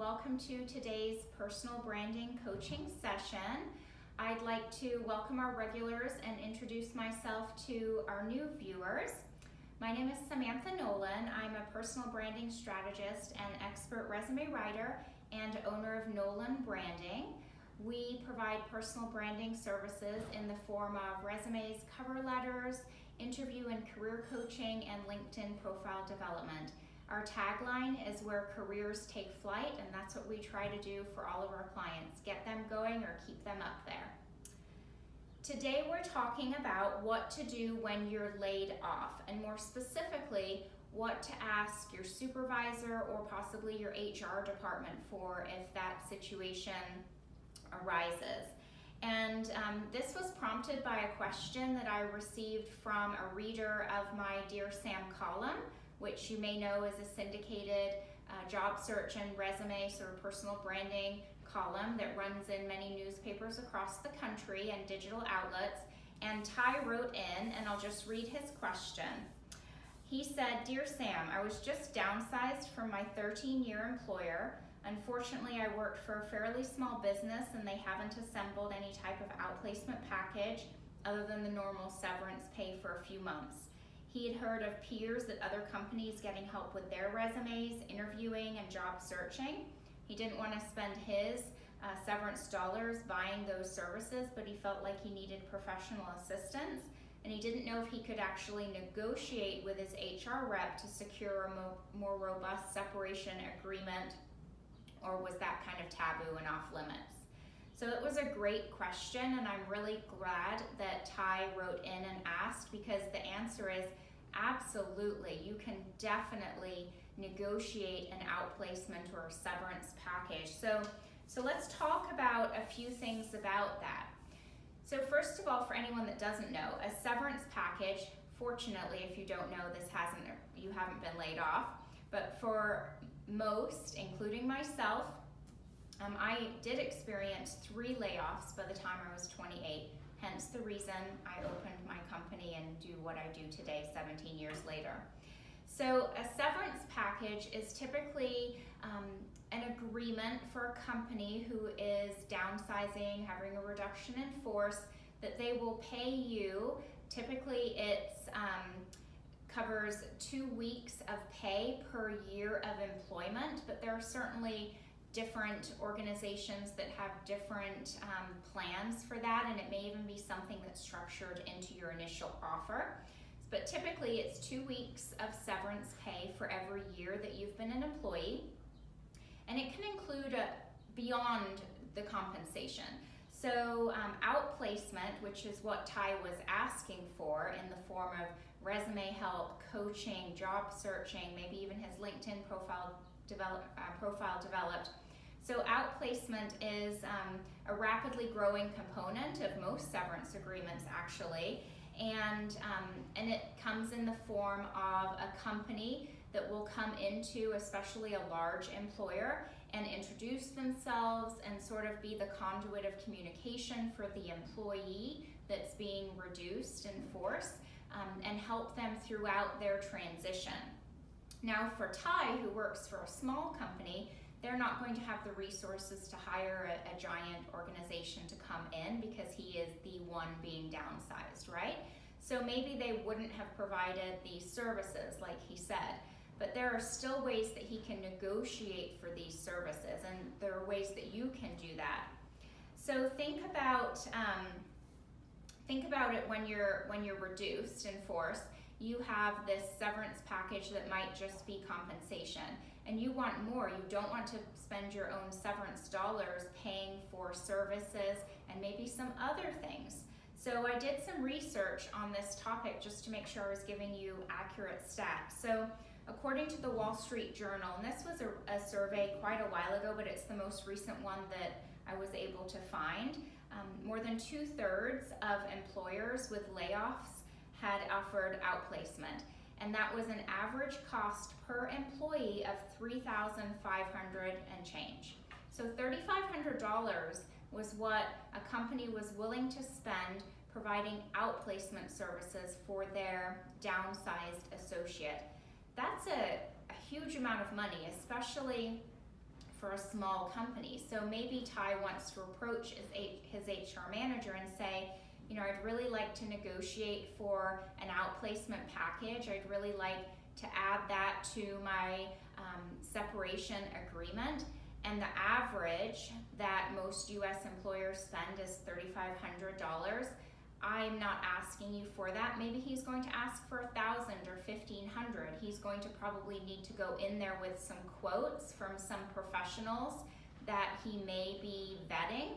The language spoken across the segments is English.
welcome to today's personal branding coaching session. I'd like to welcome our regulars and introduce myself to our new viewers. My name is Samantha Nolan. I'm a personal branding strategist and expert resume writer and owner of Nolan Branding. We provide personal branding services in the form of resumes, cover letters, interview and career coaching, and LinkedIn profile development. Our tagline is where careers take flight, and that's what we try to do for all of our clients. Get them going or keep them up there. Today we're talking about what to do when you're laid off, and more specifically, what to ask your supervisor or possibly your HR department for if that situation arises. And this was prompted by a question that I received from a reader of my Dear Sam column, which you may know is a syndicated job search and resume sort of personal branding column that runs in many newspapers across the country and digital outlets. And Ty wrote in, and I'll just read his question. He said, "Dear Sam, I was just downsized from my 13-year employer. Unfortunately, I worked for a fairly small business and they haven't assembled any type of outplacement package other than the normal severance pay for a few months. He had heard of peers at other companies getting help with their resumes, interviewing, and job searching. He didn't want to spend his severance dollars buying those services, but he felt like he needed professional assistance, and he didn't know if he could actually negotiate with his HR rep to secure a more robust separation agreement, or was that kind of taboo and off limits?" So it was a great question, and I'm really glad that Ty wrote in and asked, because the answer is absolutely. You can definitely negotiate an outplacement or a severance package. So let's talk about a few things about that. So first of all, for anyone that doesn't know, a severance package, fortunately, if you don't know, you haven't been laid off, but for most, including myself, I did experience 3 layoffs by the time I was 28, hence the reason I opened my company and do what I do today 17 years later. So a severance package is typically an agreement for a company who is downsizing, having a reduction in force, that they will pay you. Typically it's covers 2 weeks of pay per year of employment, but there are certainly different organizations that have different plans for that, and it may even be something that's structured into your initial offer. But typically it's 2 weeks of severance pay for every year that you've been an employee, and it can include beyond the compensation. So outplacement, which is what Ty was asking for in the form of resume help, coaching, job searching, maybe even his LinkedIn profile developed. So outplacement is a rapidly growing component of most severance agreements, actually, and it comes in the form of a company that will come into, especially a large employer, and introduce themselves and sort of be the conduit of communication for the employee that's being reduced in force, and help them throughout their transition. Now for Ty, who works for a small company, they're not going to have the resources to hire a giant organization to come in because he is the one being downsized, right? So maybe they wouldn't have provided these services like he said, but there are still ways that he can negotiate for these services, and there are ways that you can do that. So think about it when you're reduced in force. You have this severance package that might just be compensation, and you want more. You don't want to spend your own severance dollars paying for services and maybe some other things. So I did some research on this topic just to make sure I was giving you accurate stats. So according to the Wall Street Journal, and this was a survey quite a while ago, but it's the most recent one that I was able to find, more than 2/3 of employers with layoffs had offered outplacement, and that was an average cost per employee of $3,500 and change. So $3,500 was what a company was willing to spend providing outplacement services for their downsized associate. That's a huge amount of money, especially for a small company. So maybe Ty wants to approach his HR manager and say, you know, I'd really like to negotiate for an outplacement package. I'd really like to add that to my separation agreement. And the average that most US employers spend is $3,500. I'm not asking you for that. Maybe he's going to ask for $1,000 or $1,500. He's going to probably need to go in there with some quotes from some professionals that he may be vetting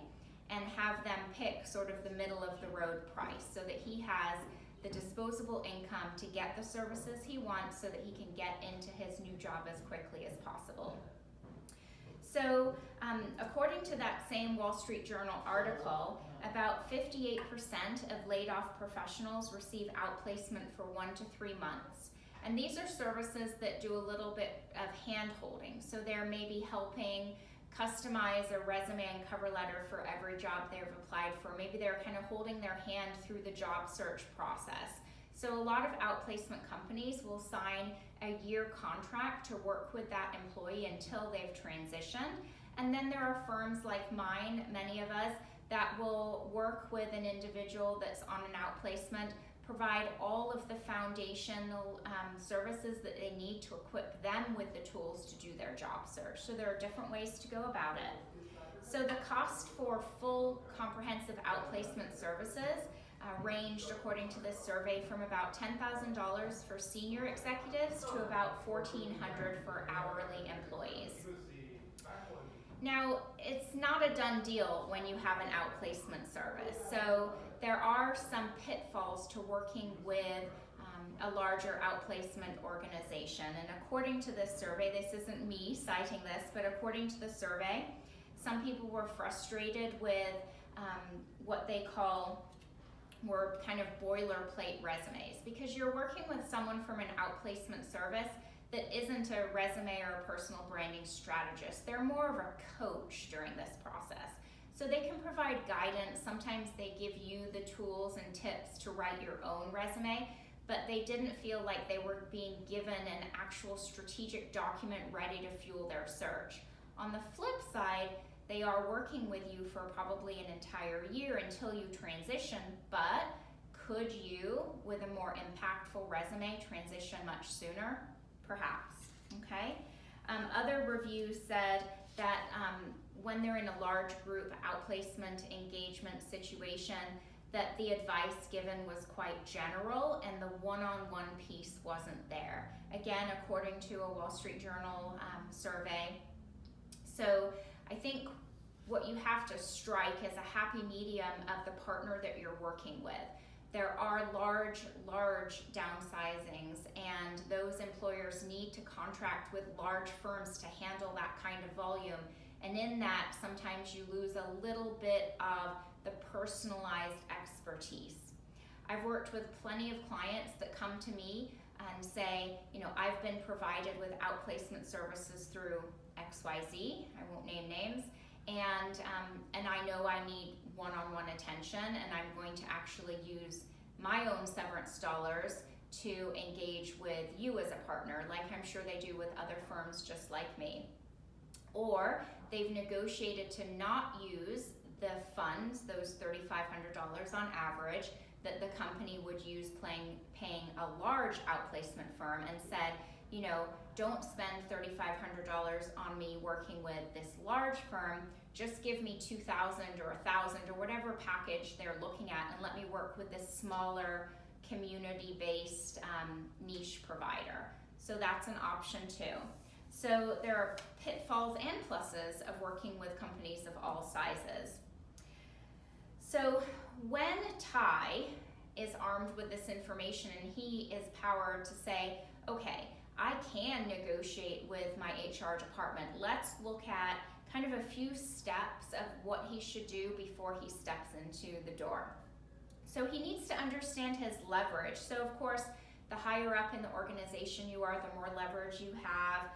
and have them pick sort of the middle of the road price so that he has the disposable income to get the services he wants so that he can get into his new job as quickly as possible. So according to that same Wall Street Journal article, about 58% of laid off professionals receive outplacement for 1 to 3 months. And these are services that do a little bit of hand-holding. So they're maybe helping customize a resume and cover letter for every job they've applied for. Maybe they're kind of holding their hand through the job search process. So a lot of outplacement companies will sign a year contract to work with that employee until they've transitioned. And then there are firms like mine, many of us, that will work with an individual that's on an outplacement, provide all of the foundational services that they need to equip them with the tools to do their job search. So there are different ways to go about it. So the cost for full comprehensive outplacement services ranged, according to this survey, from about $10,000 for senior executives to about $1,400 for hourly employees. Now, it's not a done deal when you have an outplacement service. So there are some pitfalls to working with a larger outplacement organization. And according to this survey, this isn't me citing this, but according to the survey, some people were frustrated with what they call were kind of boilerplate resumes, because you're working with someone from an outplacement service that isn't a resume or a personal branding strategist. They're more of a coach during this process. So they can provide guidance. Sometimes they give you the tools and tips to write your own resume, but they didn't feel like they were being given an actual strategic document ready to fuel their search. On the flip side, they are working with you for probably an entire year until you transition, but could you, with a more impactful resume, transition much sooner? Perhaps, okay? Other reviews said that when they're in a large group outplacement engagement situation, that the advice given was quite general and the one-on-one piece wasn't there. Again, according to a Wall Street Journal survey. So I think what you have to strike is a happy medium of the partner that you're working with. There are large downsizings, and those employers need to contract with large firms to handle that kind of volume. And in that, sometimes you lose a little bit of the personalized expertise. I've worked with plenty of clients that come to me and say, you know, I've been provided with outplacement services through XYZ, I won't name names, and I know I need one-on-one attention, and I'm going to actually use my own severance dollars to engage with you as a partner, like I'm sure they do with other firms just like me. Or they've negotiated to not use the funds, those $3,500 on average, that the company would use paying a large outplacement firm, and said, you know, don't spend $3,500 on me working with this large firm, just give me $2,000 or $1,000 or whatever package they're looking at, and let me work with this smaller community-based niche provider. So that's an option too. So there are pitfalls and pluses of working with companies of all sizes. So when Ty is armed with this information and he is powered to say, okay, I can negotiate with my HR department. Let's look at kind of a few steps of what he should do before he steps into the door. So he needs to understand his leverage. So of course, the higher up in the organization you are, the more leverage you have.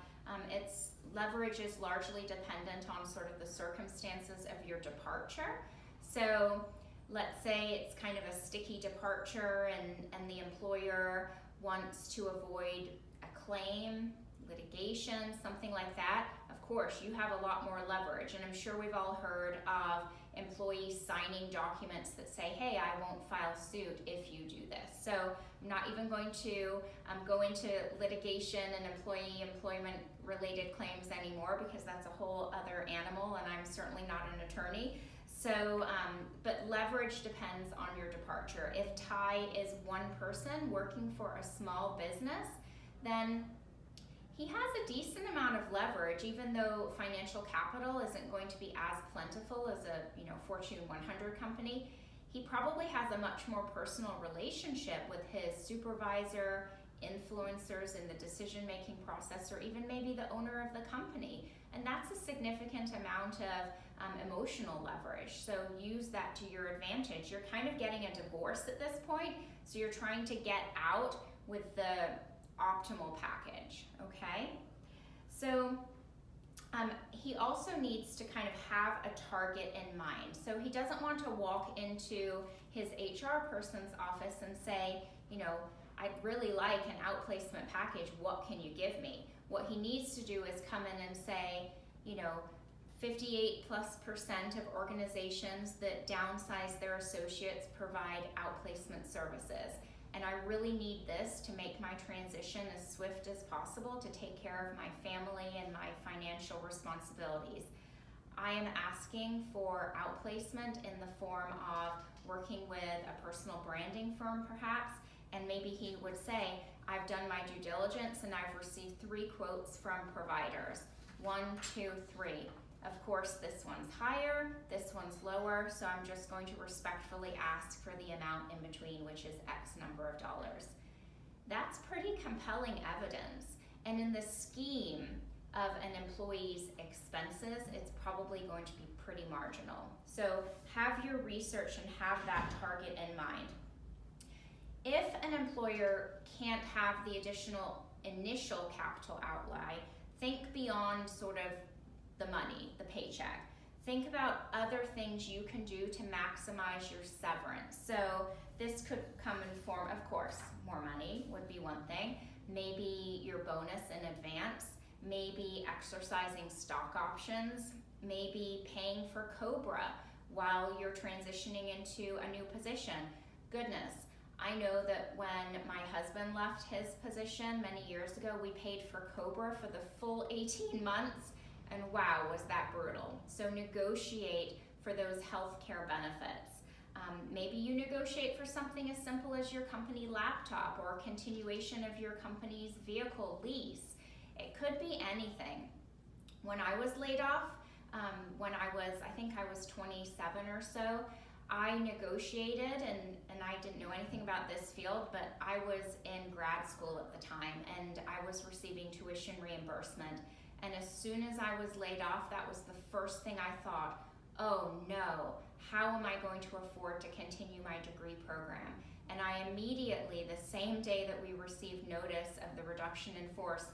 Leverage is largely dependent on sort of the circumstances of your departure. So let's say it's kind of a sticky departure and the employer wants to avoid a claim, litigation, something like that. Of course, you have a lot more leverage, and I'm sure we've all heard of employees signing documents that say, hey, I won't file suit if you do this. So I'm not even going to go into litigation and employment related claims anymore, because that's a whole other animal, and I'm certainly not an attorney. So, but leverage depends on your departure. If Ty is one person working for a small business, then he has a decent amount of leverage, even though financial capital isn't going to be as plentiful as a Fortune 100 company. He probably has a much more personal relationship with his supervisor, influencers in the decision-making process, or even maybe the owner of the company. And that's a significant amount of emotional leverage. So use that to your advantage. You're kind of getting a divorce at this point, so you're trying to get out with the optimal package, okay? So he also needs to kind of have a target in mind. So he doesn't want to walk into his HR person's office and say, I'd really like an outplacement package, what can you give me? What he needs to do is come in and say, 58+% of organizations that downsize their associates provide outplacement services. And I really need this to make my transition as swift as possible to take care of my family and my financial responsibilities. I am asking for outplacement in the form of working with a personal branding firm perhaps, and maybe he would say, I've done my due diligence and I've received 3 quotes from providers. 1, 2, 3. Of course, this one's higher, this one's lower, so I'm just going to respectfully ask for the amount in between, which is X number of dollars. That's pretty compelling evidence, and in the scheme of an employee's expenses, it's probably going to be pretty marginal. So have your research and have that target in mind. If an employer can't have the additional initial capital outlay, think beyond sort of the money, the paycheck. Think about other things you can do to maximize your severance. So this could come in form, of course, more money would be one thing. Maybe your bonus in advance, maybe exercising stock options, maybe paying for COBRA while you're transitioning into a new position. Goodness, I know that when my husband left his position many years ago, we paid for COBRA for the full 18 months. And wow, was that brutal. So negotiate for those healthcare benefits. Maybe you negotiate for something as simple as your company laptop or continuation of your company's vehicle lease. It could be anything. When I was laid off, I think I was 27 or so, I negotiated, and I didn't know anything about this field, but I was in grad school at the time, and I was receiving tuition reimbursement. And as soon as I was laid off, that was the first thing I thought, oh no, how am I going to afford to continue my degree program? And I immediately, the same day that we received notice of the reduction in force,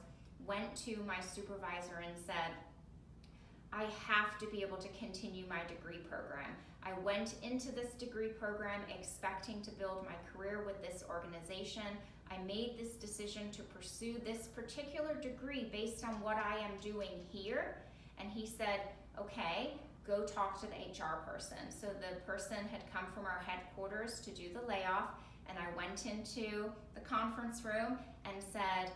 went to my supervisor and said, I have to be able to continue my degree program. I went into this degree program expecting to build my career with this organization. I made this decision to pursue this particular degree based on what I am doing here. And he said, okay, go talk to the HR person. So the person had come from our headquarters to do the layoff, and I went into the conference room and said,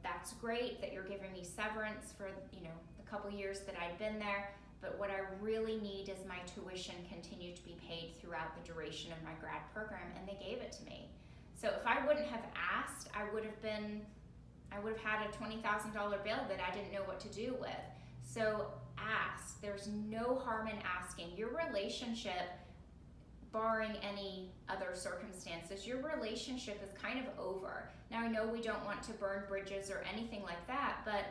that's great that you're giving me severance for, the couple years that I'd been there, but what I really need is my tuition continue to be paid throughout the duration of my grad program, and they gave it to me. So if I wouldn't have asked, I would have had a $20,000 bill that I didn't know what to do with. So ask. There's no harm in asking. Your relationship, barring any other circumstances, your relationship is kind of over. Now I know we don't want to burn bridges or anything like that, but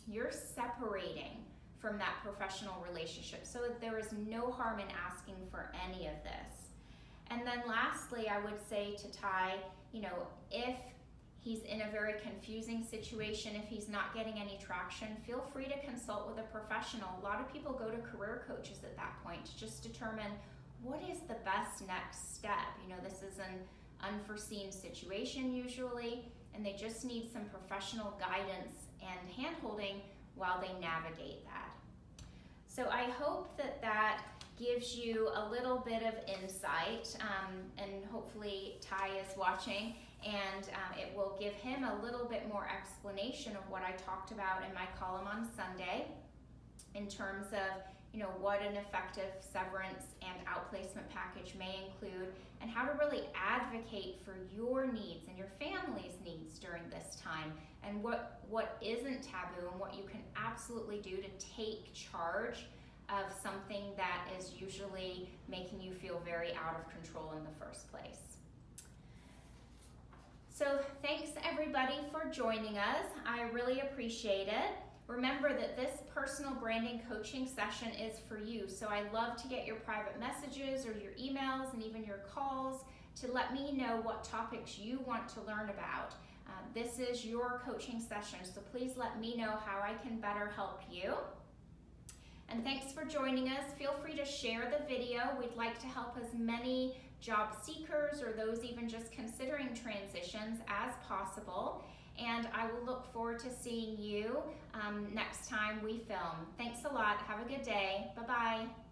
you're separating from that professional relationship. So there is no harm in asking for any of this. And then lastly, I would say to Ty, if he's in a very confusing situation, if he's not getting any traction, feel free to consult with a professional. A lot of people go to career coaches at that point to just determine what is the best next step. This is an unforeseen situation usually, and they just need some professional guidance and hand-holding while they navigate that. So I hope that that gives you a little bit of insight, and hopefully Ty is watching, and it will give him a little bit more explanation of what I talked about in my column on Sunday in terms of what an effective severance and outplacement package may include, and how to really advocate for your needs and your family's needs during this time, and what isn't taboo and what you can absolutely do to take charge of something that is usually making you feel very out of control in the first place. So thanks everybody for joining us. I really appreciate it. Remember that this personal branding coaching session is for you, so I love to get your private messages or your emails and even your calls to let me know what topics you want to learn about. This is your coaching session, so please let me know how I can better help you. And thanks for joining us. Feel free to share the video. We'd like to help as many job seekers or those even just considering transitions as possible. And I will look forward to seeing you next time we film. Thanks a lot. Have a good day. Bye-bye.